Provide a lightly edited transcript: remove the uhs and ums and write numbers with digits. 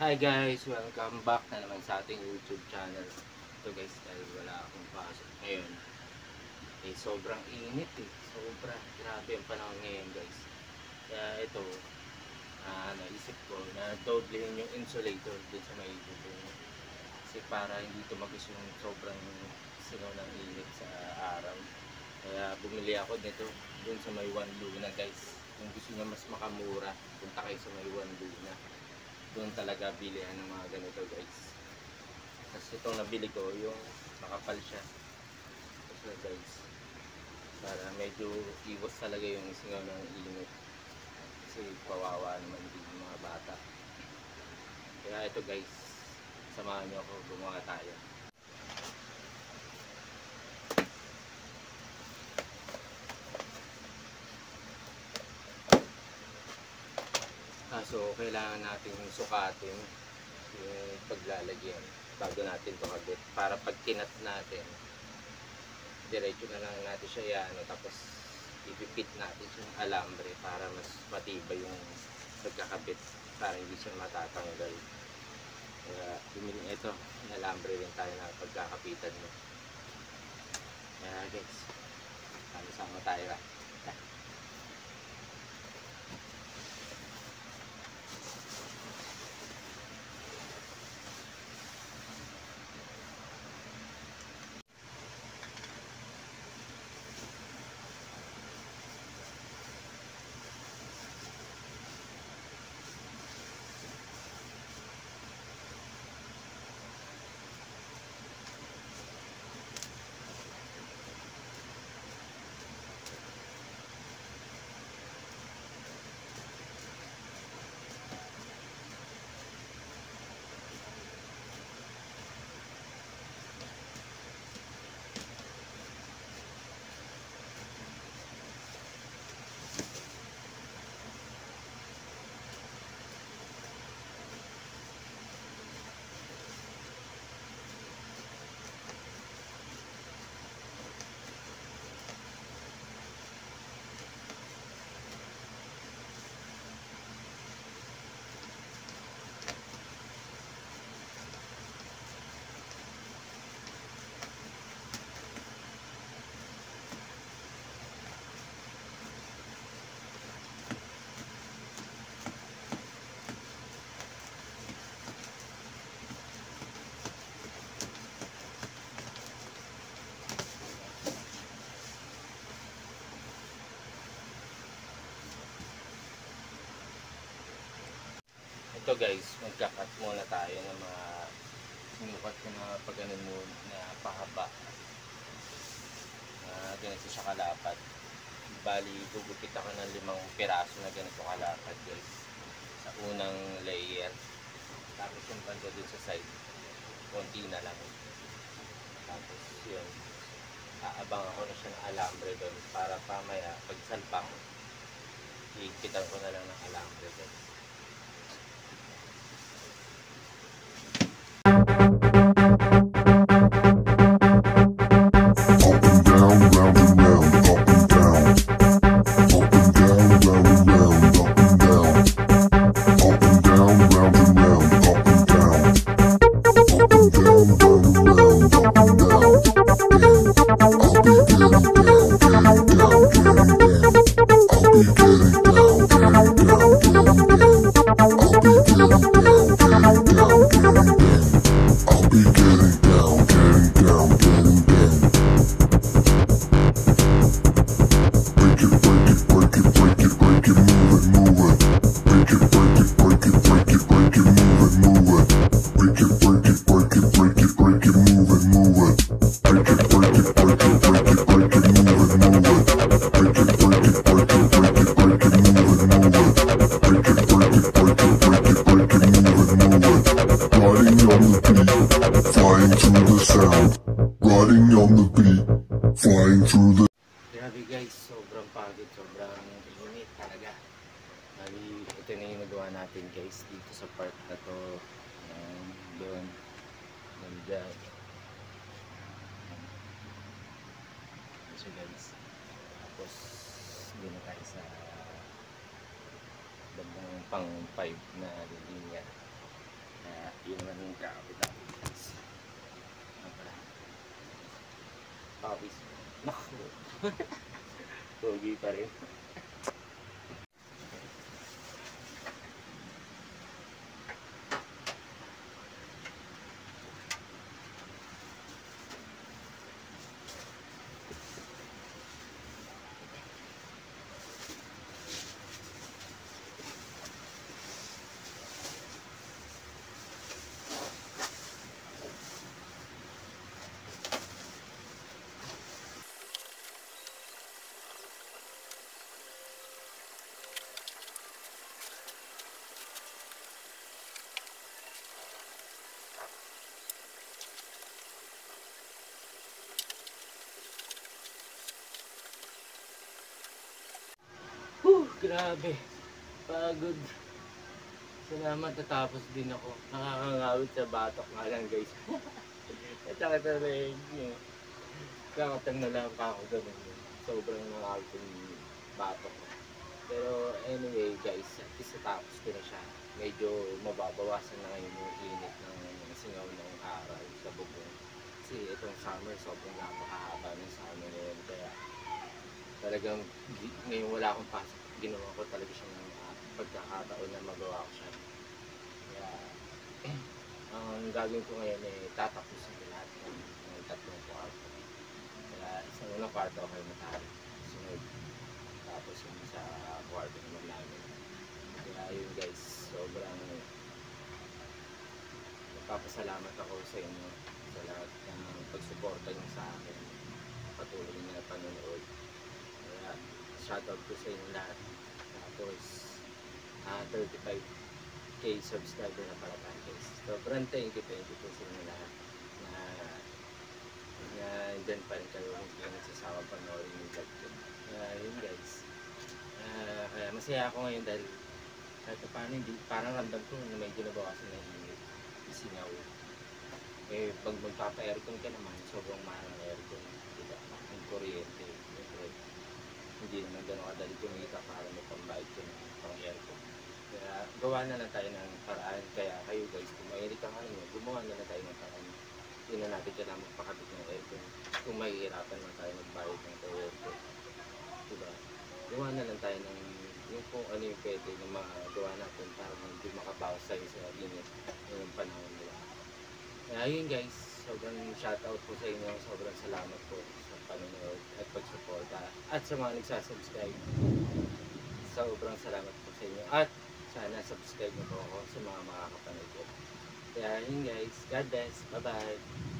Hi guys! Welcome back na naman sa ating YouTube channel. Ito guys, dahil wala akong pasok ngayon, sobrang init sobra, grabe ang panahon ngayon guys. Kaya ito, naisip ko na doblehin yung insulator dun sa may bubong, kasi para hindi tumagos yung sobrang sinaw ng init sa araw. Kaya bumili ako nito dun sa may One Luna guys. Kung gusto nyo mas makamura, punta kayo sa may One Luna. Doon talaga bilihan ng mga ganito guys. Kasi itong nabili ko, yung makapal siya. So guys, para medyo iwas talaga yung singaw ng init. Kasi kawawa naman din yung mga bata. Kaya ito guys, samahan nyo ako, gumawa tayo. So kailangan natin sukatin yung paglalagyan bago natin ito kabit, para pag kinat natin diretso na lang natin siya tapos ipipit natin yung alambre para mas matibay yung pagkakabit, para hindi siya matatanggal. Kaya bumili ito, alambre rin tayo na pagkakapitan mo. Kaya guys, sama-sama tayo . Ito guys, magkakat muna tayo ng mga sinukat ko na pag-anon mo na pahaba, ganito siya kalapad. Bali, gugupit ako ng 5 piraso na ganito kalapad guys, sa unang layer. Tapos yung banda dun sa side, konti na lang. Tapos yun, aabang ako na siya ng alambre doon, para pamaya pag salpang, iipitan ko na lang ng alambre guys. Grabe guys, sobrang pagod, sobrang init talaga. Bali, ito na yung nagawa natin guys dito sa part na to. Doon, nandiyan. So guys, tapos doon na tayo sa bandang pang 5 na linya. Yun naman yung kakapit ako. Ano pala? Pawis. Naku. Pogi pa rin. Grabe. Pagod. Salamat natapos din ako. Nakakangawit sa batok nga lang guys. At saka talaga kakatang na lang pa ako ganun. Sobrang nakakawit yung batok ko. Pero anyway guys, at least natapos ko na siya. Medyo mababawasan na ngayon yung init ng singaw ng araw sa bubong. Kasi itong summer, sobrang napakahaba ng summer ngayon. Kaya talagang ngayon wala akong pasok. Ginawa ko talaga siya ng pagkakataon na magawa ko siya. Kaya ang gagawin ko ngayon ay tatapusin ko lahat ng tatlong kwarto. Kaya isang unang kwarto ako ay matari. Sunod. Tapos yung sa kwarto naman namin. Kaya yun guys, sobrang nagpapasalamat ako sa inyo sa lahat ng pagsuporta niyo sa akin. Patuloy niyo na panonood. Kaya shoutout ko sa inyo lahat. Tapos 35k subscriber na pala tayo guys. Sobrang thank you po sa inyo lahat na dyan pa rin kayo hindi kayo nagsasawa panoorin yung vlog ko. Yun guys. Kaya masaya ako ngayon dahil kahit paano hindi, parang ramdam ko na medyo nabawasan na init, isingaw. Eh pag magpapa-aircon ka naman, sobrang mahal ng aircon, diba? Ang kuryente, hindi naman gano'ng kadali kumita para may pambayad ko ng pang-aircon. Kaya gawa na lang tayo ng paraan. Kaya kayo guys, kung mahilig ang ano, gumawa na lang tayo ng paraan. Hindi na natin kailangan magpakabit ng aircon. Kung mahihirapan lang tayo magbayad ng aircon, diba? Gawa na lang tayo ng yung kung ano yung pwede na magawa natin para hindi makabawas tayo sa init ngayong panahon nila. Kaya yun guys, sobrang shoutout po sa inyo, sobrang salamat po sa panonood at pagsuporta at sa mga nagsasubscribe. Sobrang salamat po sa inyo at sana subscribe niyo po ako sa mga makakapanood ko. Kaya yun guys, God bless, bye bye.